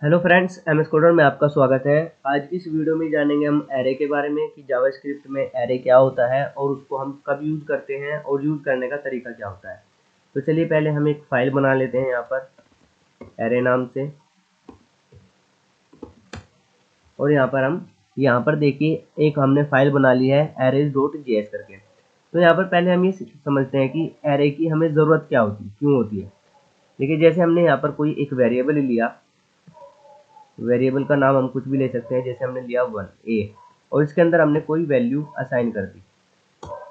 Hello friends, MS coder में आपका स्वागत है। आज की इस वीडियो में जानेंगे हम एरे के बारे में कि जावास्क्रिप्ट में एरे क्या होता है और उसको हम कब यूज़ करते हैं और यूज़ करने का तरीका क्या होता है। तो चलिए पहले हम एक फाइल बना लेते हैं यहाँ पर एरे नाम से। और यहाँ पर देखिए एक हमने फाइल बना ली है arrays.js करके। तो यहाँ पर पहले हम ये समझते हैं कि एरे की हमें ज़रूरत क्या होती है, क्यों होती है। देखिए जैसे हमने यहाँ पर कोई एक वेरिएबल लिया, वेरिएबल का नाम हम कुछ भी ले सकते हैं, जैसे हमने लिया 1 a और इसके अंदर हमने कोई वैल्यू असाइन कर दी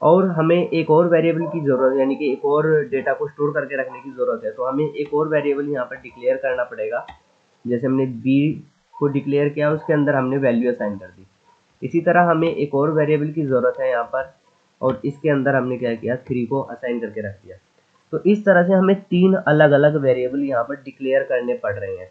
और हमें एक और वेरिएबल की ज़रूरत है, यानी कि एक और डेटा को स्टोर करके रखने की ज़रूरत है। तो हमें एक और वेरिएबल यहाँ पर डिक्लेयर करना पड़ेगा। जैसे हमने b को डिक्लेयर किया, उसके अंदर हमने वैल्यू असाइन कर दी। इसी तरह हमें एक और वेरिएबल की ज़रूरत है यहाँ पर, और इसके अंदर हमने क्या किया, 3 को असाइन करके रख दिया। तो इस तरह से हमें 3 अलग अलग वेरिएबल यहाँ पर डिक्लेयर करने पड़ रहे हैं।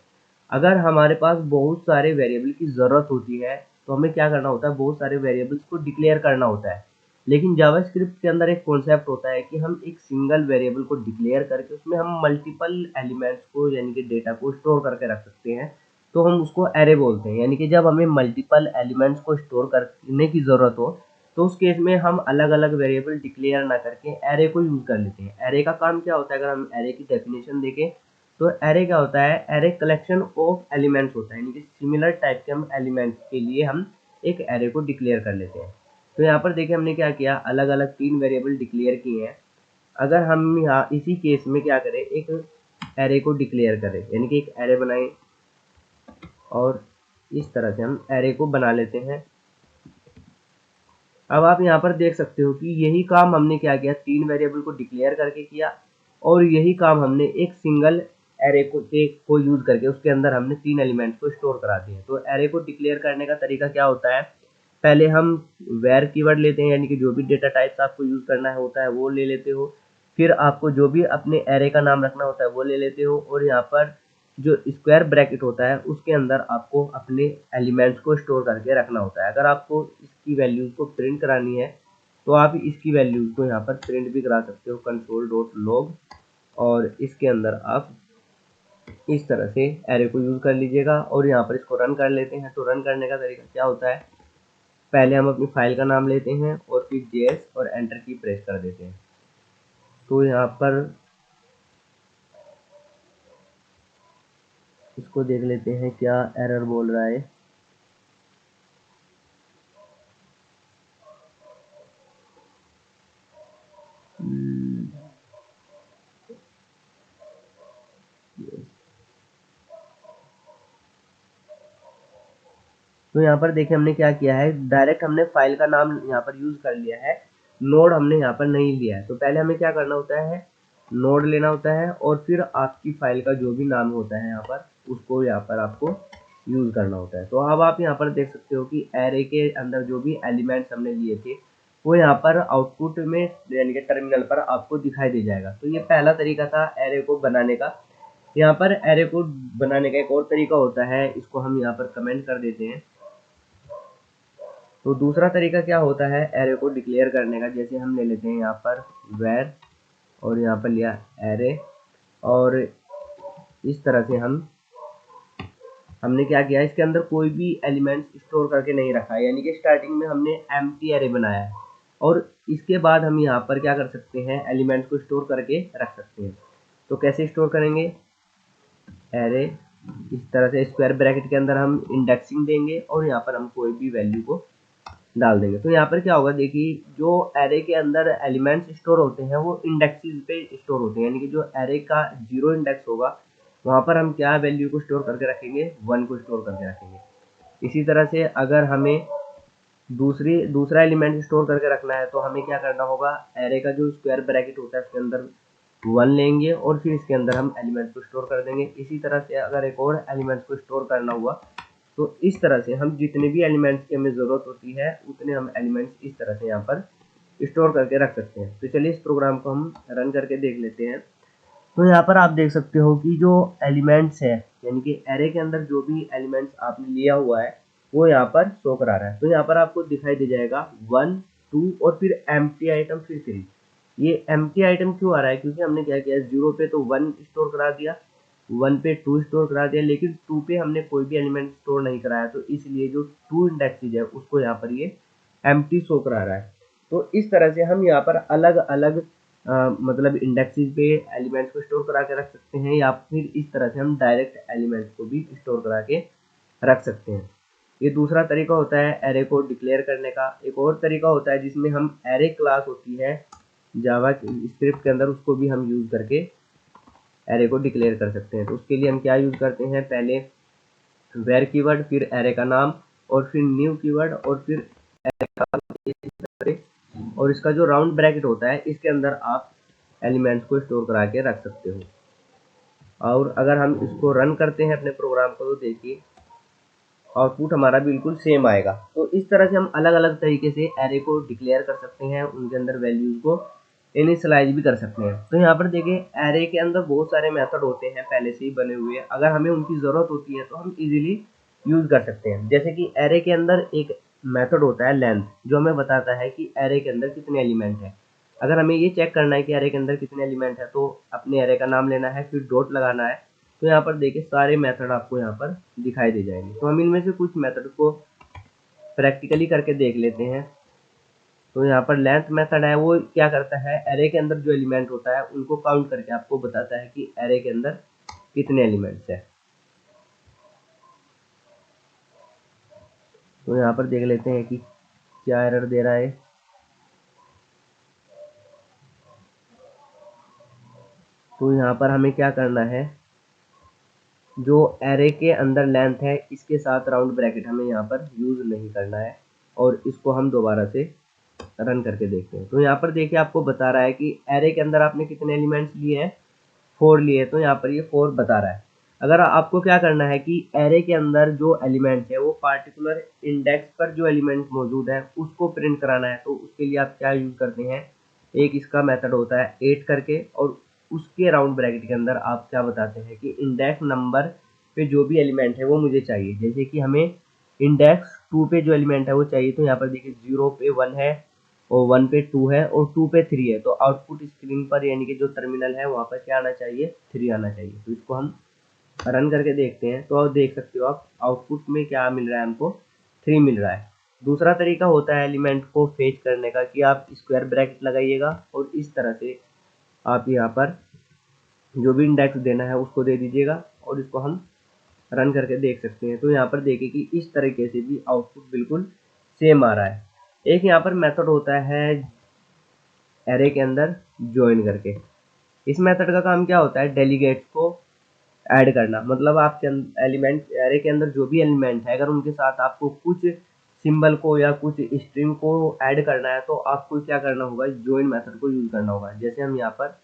अगर हमारे पास बहुत सारे वेरिएबल की ज़रूरत होती है तो हमें क्या करना होता है, बहुत सारे वेरिएबल्स को डिक्लेयर करना होता है। लेकिन जावास्क्रिप्ट के अंदर एक कॉन्सेप्ट होता है कि हम एक सिंगल वेरिएबल को डिक्लेयर करके उसमें हम मल्टीपल एलिमेंट्स को, यानी कि डेटा को स्टोर करके रख सकते हैं। तो हम उसको एरे बोलते हैं। यानी कि जब हमें मल्टीपल एलिमेंट्स को स्टोर करने की ज़रूरत हो तो उस केस में हम अलग अलग वेरिएबल डिक्लेयर ना करके एरे को यूज़ कर लेते हैं। एरे का काम क्या होता है, अगर हम एरे की डेफिनेशन देखें तो एरे क्या होता है, एरे कलेक्शन ऑफ एलिमेंट्स होता है। यानी कि सिमिलर टाइप के हम एलिमेंट्स के लिए हम एक एरे को डिक्लेयर कर लेते हैं। तो यहाँ पर देखिए हमने क्या किया, अलग अलग 3 वेरिएबल डिक्लेयर किए हैं। अगर हम यहाँ इसी केस में क्या करें, एक एरे को डिक्लेयर करें, यानी कि एक एरे बनाएं और इस तरह से हम एरे को बना लेते हैं। अब आप यहाँ पर देख सकते हो कि यही काम हमने क्या किया, 3 वेरिएबल को डिक्लेयर करके किया और यही काम हमने एक सिंगल एरे को यूज करके उसके अंदर हमने 3 एलिमेंट्स को स्टोर करा दिए। तो एरे को डिक्लेयर करने का तरीका क्या होता है, पहले हम वेर कीवर्ड लेते हैं, यानी कि जो भी डेटा टाइप्स आपको यूज करना होता है वो ले लेते हो। फिर आपको जो भी अपने एरे का नाम रखना होता है वो ले लेते हो, और यहाँ पर जो स्क्वायर ब्रैकेट होता है उसके अंदर आपको अपने एलिमेंट्स को स्टोर करके रखना होता है। अगर आपको इसकी वैल्यूज को प्रिंट करानी है तो आप इसकी वैल्यूज को यहाँ पर प्रिंट भी करा सकते हो, console.log, और इसके अंदर आप इस तरह से एरे को यूज कर लीजिएगा। और यहाँ पर इसको रन कर लेते हैं। तो रन करने का तरीका क्या होता है, पहले हम अपनी फाइल का नाम लेते हैं और फिर JS और एंटर की प्रेस कर देते हैं। तो यहाँ पर इसको देख लेते हैं क्या एरर बोल रहा है। तो यहाँ पर देखिए हमने क्या किया है, डायरेक्ट हमने फाइल का नाम यहाँ पर यूज कर लिया है, नोड हमने यहाँ पर नहीं लिया है। तो पहले हमें क्या करना होता है, नोड लेना होता है और फिर आपकी फाइल का जो भी नाम होता है यहाँ पर उसको यहाँ पर आपको यूज करना होता है। तो अब आप यहाँ पर देख सकते हो कि एरे के अंदर जो भी एलिमेंट्स हमने लिए थे वो यहाँ पर आउटपुट में, यानी कि टर्मिनल पर आपको दिखाई दे जाएगा। तो ये पहला तरीका था एरे को बनाने का। यहाँ पर एरे को बनाने का एक और तरीका होता है, इसको हम यहाँ पर कमेंट कर देते हैं। तो दूसरा तरीका क्या होता है एरे को डिक्लेयर करने का, जैसे हम ले लेते हैं यहाँ पर वेर और यहाँ पर लिया एरे, और इस तरह से हमने क्या किया, इसके अंदर कोई भी एलिमेंट स्टोर करके नहीं रखा है, यानी कि स्टार्टिंग में हमने एम्प्टी एरे बनाया है और इसके बाद हम यहाँ पर क्या कर सकते हैं, एलिमेंट्स को स्टोर करके रख सकते हैं। तो कैसे स्टोर करेंगे, एरे इस तरह से स्क्वायर ब्रैकेट के अंदर हम इंडेक्सिंग देंगे और यहाँ पर हम कोई भी वैल्यू को डाल देंगे। तो यहाँ पर क्या होगा, देखिए जो एरे के अंदर एलिमेंट्स स्टोर होते हैं वो इंडेक्सेस पे स्टोर होते हैं, यानी कि जो एरे का 0 इंडेक्स होगा वहाँ पर हम क्या वैल्यू को स्टोर करके रखेंगे, 1 को स्टोर करके रखेंगे। इसी तरह से अगर हमें दूसरा एलिमेंट स्टोर करके रखना है तो हमें क्या करना होगा, एरे का जो स्क्वायर ब्रैकेट होता है उसके अंदर 1 लेंगे और फिर इसके अंदर हम एलिमेंट को स्टोर कर देंगे। इसी तरह से अगर एक और एलिमेंट को स्टोर करना हुआ तो इस तरह से हम जितने भी एलिमेंट्स की हमें ज़रूरत होती है उतने हम एलिमेंट्स इस तरह से यहाँ पर स्टोर करके रख सकते हैं। तो चलिए इस प्रोग्राम को हम रन करके देख लेते हैं। तो यहाँ पर आप देख सकते हो कि जो एलिमेंट्स है, यानी कि एरे के अंदर जो भी एलिमेंट्स आपने लिया हुआ है वो यहाँ पर शो करा रहा है। तो यहाँ पर आपको दिखाई दे जाएगा 1 2 और फिर एम्प्टी आइटम फिर 3। ये एम्प्टी आइटम क्यों आ रहा है, क्योंकि हमने क्या किया, 0 पे तो 1 स्टोर करा दिया, 1 पे 2 स्टोर करा दिया, लेकिन 2 पे हमने कोई भी एलिमेंट स्टोर नहीं कराया, तो इसलिए जो 2 इंडेक्सेज है उसको यहाँ पर ये एम्प्टी शो करा रहा है। तो इस तरह से हम यहाँ पर अलग अलग मतलब इंडेक्सेज पे एलिमेंट्स को स्टोर करा के रख सकते हैं, या फिर इस तरह से हम डायरेक्ट एलिमेंट्स को भी स्टोर करा के रख सकते हैं। ये दूसरा तरीका होता है एरे को डिक्लेयर करने का। एक और तरीका होता है जिसमें हम एरे क्लास होती है जावा स्क्रिप्ट के अंदर, उसको भी हम यूज करके एरे को डिक्लेयर कर सकते हैं। तो उसके लिए हम क्या यूज करते हैं, पहले वेर कीवर्ड, फिर एरे का नाम, और फिर न्यू कीवर्ड, और फिर एरे का, और इसका जो राउंड ब्रैकेट होता है इसके अंदर आप एलिमेंट्स को स्टोर करा के रख सकते हो। और अगर हम इसको रन करते हैं अपने प्रोग्राम को, तो देखिए आउटपुट हमारा बिल्कुल सेम आएगा। तो इस तरह से हम अलग अलग तरीके से एरे को डिक्लेयर कर सकते हैं, उनके अंदर वैल्यूज को इनिशियलाइज भी कर सकते हैं। तो यहाँ पर देखिए एरे के अंदर बहुत सारे मेथड होते हैं पहले से ही बने हुए, अगर हमें उनकी ज़रूरत होती है तो हम इजीली यूज़ कर सकते हैं। जैसे कि एरे के अंदर एक मेथड होता है लेंथ, जो हमें बताता है कि एरे के अंदर कितने एलिमेंट हैं। अगर हमें ये चेक करना है कि एरे के अंदर कितने एलिमेंट है, तो अपने एरे का नाम लेना है, फिर डॉट लगाना है। तो यहाँ पर देखिए सारे मेथड आपको यहाँ पर दिखाई दे जाएंगे। तो हम इनमें से कुछ मेथड को प्रैक्टिकली करके देख लेते हैं। तो यहाँ पर लेंथ मेथड है, वो क्या करता है, एरे के अंदर जो एलिमेंट होता है उनको काउंट करके आपको बताता है कि एरे के अंदर कितने एलिमेंट्स है। तो यहाँ पर देख लेते हैं कि क्या एरर दे रहा है। तो यहाँ पर हमें क्या करना है, जो एरे के अंदर लेंथ है इसके साथ राउंड ब्रैकेट हमें यहाँ पर यूज नहीं करना है, और इसको हम दोबारा से रन करके देखते हैं। तो यहाँ पर देखिए आपको बता रहा है कि एरे के अंदर आपने कितने एलिमेंट्स लिए हैं, 4 लिए। तो यहाँ पर ये 4 बता रहा है। अगर आपको क्या करना है कि एरे के अंदर जो एलिमेंट है वो पार्टिकुलर इंडेक्स पर जो एलिमेंट मौजूद है उसको प्रिंट कराना है, तो उसके लिए आप क्या यूज करते हैं, एक इसका मेथड होता है 8 करके, और उसके राउंड ब्रैकेट के अंदर आप क्या बताते हैं कि इंडेक्स नंबर पे जो भी एलिमेंट है वो मुझे चाहिए। जैसे कि हमें इंडेक्स 2 पे जो एलिमेंट है वो चाहिए, तो यहाँ पर देखिए 0 पे 1 है, और 1 पे 2 है, और 2 पे 3 है। तो आउटपुट स्क्रीन पर यानी कि जो टर्मिनल है वहाँ पर क्या आना चाहिए, 3 आना चाहिए। तो इसको हम रन करके देखते हैं। तो आप देख सकते हो आप आउटपुट में क्या मिल रहा है, हमको 3 मिल रहा है। दूसरा तरीका होता है एलिमेंट को फेच करने का, कि आप स्क्वायर ब्रैकेट लगाइएगा और इस तरह से आप यहाँ पर जो भी इंडेक्स देना है उसको दे दीजिएगा, और इसको हम रन करके देख सकते हैं। तो यहाँ पर देखिए कि इस तरीके से भी आउटपुट बिल्कुल सेम आ रहा है। एक यहाँ पर मेथड होता है एरे के अंदर ज्वाइन करके। इस मेथड का काम क्या होता है, डेलीगेट्स को ऐड करना। मतलब आपके एलिमेंट एरे के अंदर जो भी एलिमेंट है, अगर उनके साथ आपको कुछ सिंबल को या कुछ स्ट्रिंग को ऐड करना है, तो आपको क्या करना होगा, ज्वाइन मेथड को यूज करना होगा। जैसे हम यहाँ पर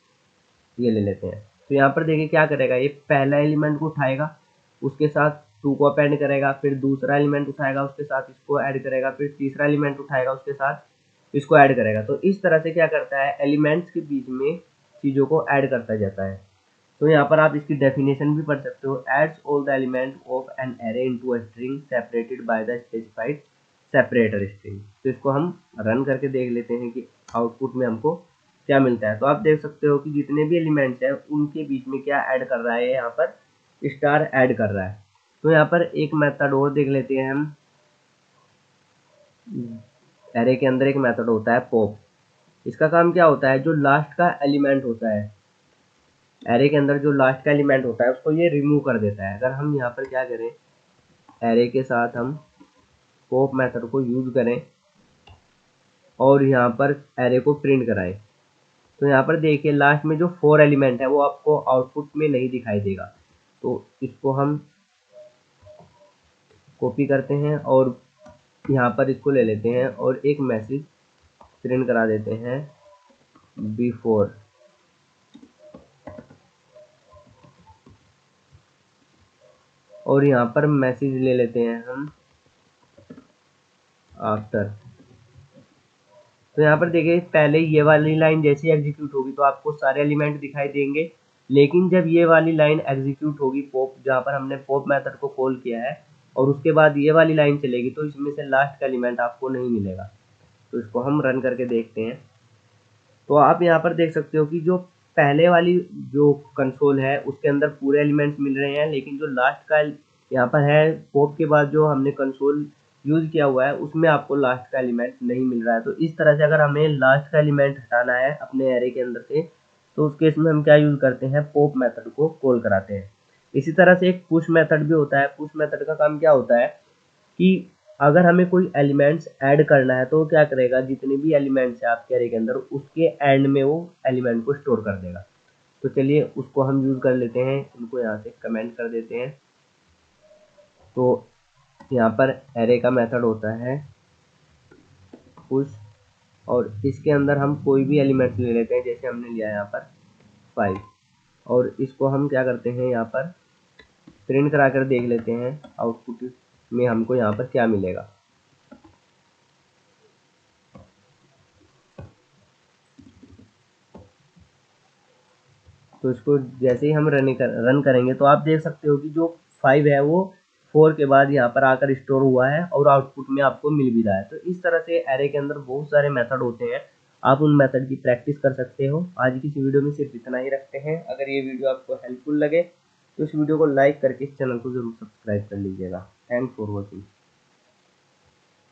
ये ले लेते हैं। तो यहाँ पर देखिए क्या करेगा, ये पहला एलिमेंट को उठाएगा, उसके साथ 2 को अपेंड करेगा, फिर दूसरा एलिमेंट उठाएगा, उसके साथ इसको ऐड करेगा, फिर तीसरा एलिमेंट उठाएगा, उसके साथ इसको ऐड करेगा। तो इस तरह से क्या करता है, एलिमेंट्स के बीच में चीज़ों को ऐड करता जाता है। तो यहाँ पर आप इसकी डेफिनेशन भी पढ़ सकते हो, adds all the element of an array into a string separated by the specified separator string. तो इसको हम रन करके देख लेते हैं कि आउटपुट में हमको क्या मिलता है। तो आप देख सकते हो कि जितने भी एलिमेंट्स हैं उनके बीच में क्या ऐड कर रहा है, यहाँ पर स्टार ऐड कर रहा है। तो यहाँ पर एक मेथड और देख लेते हैं हम। एरे के अंदर एक मेथड होता है पॉप। इसका काम क्या होता है, जो लास्ट का एलिमेंट होता है एरे के अंदर, जो लास्ट का एलिमेंट होता है उसको ये रिमूव कर देता है। अगर हम यहाँ पर क्या करें, एरे के साथ हम पॉप मेथड को यूज करें और यहाँ पर एरे को प्रिंट कराएं, तो यहाँ पर देखिए लास्ट में जो 4 एलिमेंट है वो आपको आउटपुट में नहीं दिखाई देगा। तो इसको हम कॉपी करते हैं और यहाँ पर इसको ले लेते हैं और एक मैसेज प्रिंट करा देते हैं बिफोर। और यहाँ पर मैसेज ले लेते हैं हम आफ्टर। तो यहाँ पर देखिए पहले ये वाली लाइन जैसे एग्जीक्यूट होगी तो आपको सारे एलिमेंट दिखाई देंगे, लेकिन जब ये वाली लाइन एग्जीक्यूट होगी पॉप, जहाँ पर हमने पॉप मेथड को कॉल किया है, और उसके बाद ये वाली लाइन चलेगी, तो इसमें से लास्ट का एलिमेंट आपको नहीं मिलेगा। तो इसको हम रन करके देखते हैं। तो आप यहाँ पर देख सकते हो कि जो पहले वाली जो कंसोल है उसके अंदर पूरे एलिमेंट्स मिल रहे हैं, लेकिन जो लास्ट का यहाँ पर है पॉप के बाद जो हमने कंसोल यूज़ किया हुआ है उसमें आपको लास्ट का एलिमेंट नहीं मिल रहा है। तो इस तरह से अगर हमें लास्ट का एलिमेंट हटाना है अपने एरे के अंदर से, तो उस केस में हम क्या यूज़ करते हैं, पॉप मेथड को कॉल कराते हैं। इसी तरह से एक पुश मेथड भी होता है। पुश मेथड का काम क्या होता है कि अगर हमें कोई एलिमेंट्स ऐड करना है तो क्या करेगा, जितने भी एलिमेंट्स है आपके एरे के अंदर उसके एंड में वो एलिमेंट को स्टोर कर देगा। तो चलिए उसको हम यूज़ कर लेते हैं, इनको यहाँ से कमेंट कर देते हैं। तो यहाँ पर एरे का मेथड होता है पुश, और इसके अंदर हम कोई भी एलिमेंट ले लेते हैं, जैसे हमने लिया यहाँ पर 5, और इसको हम क्या करते हैं, यहाँ पर प्रिंट करा कर देख लेते हैं आउटपुट में हमको यहाँ पर क्या मिलेगा। तो इसको जैसे ही हम रन करेंगे तो आप देख सकते हो कि जो 5 है वो 4 के बाद यहाँ पर आकर स्टोर हुआ है और आउटपुट में आपको मिल भी रहा है। तो इस तरह से एरे के अंदर बहुत सारे मेथड होते हैं, आप उन मेथड की प्रैक्टिस कर सकते हो। आज की इस वीडियो में सिर्फ इतना ही रखते हैं। अगर ये वीडियो आपको हेल्पफुल लगे तो इस वीडियो को लाइक करके इस चैनल को जरूर सब्सक्राइब कर लीजिएगा। Thanks for watching.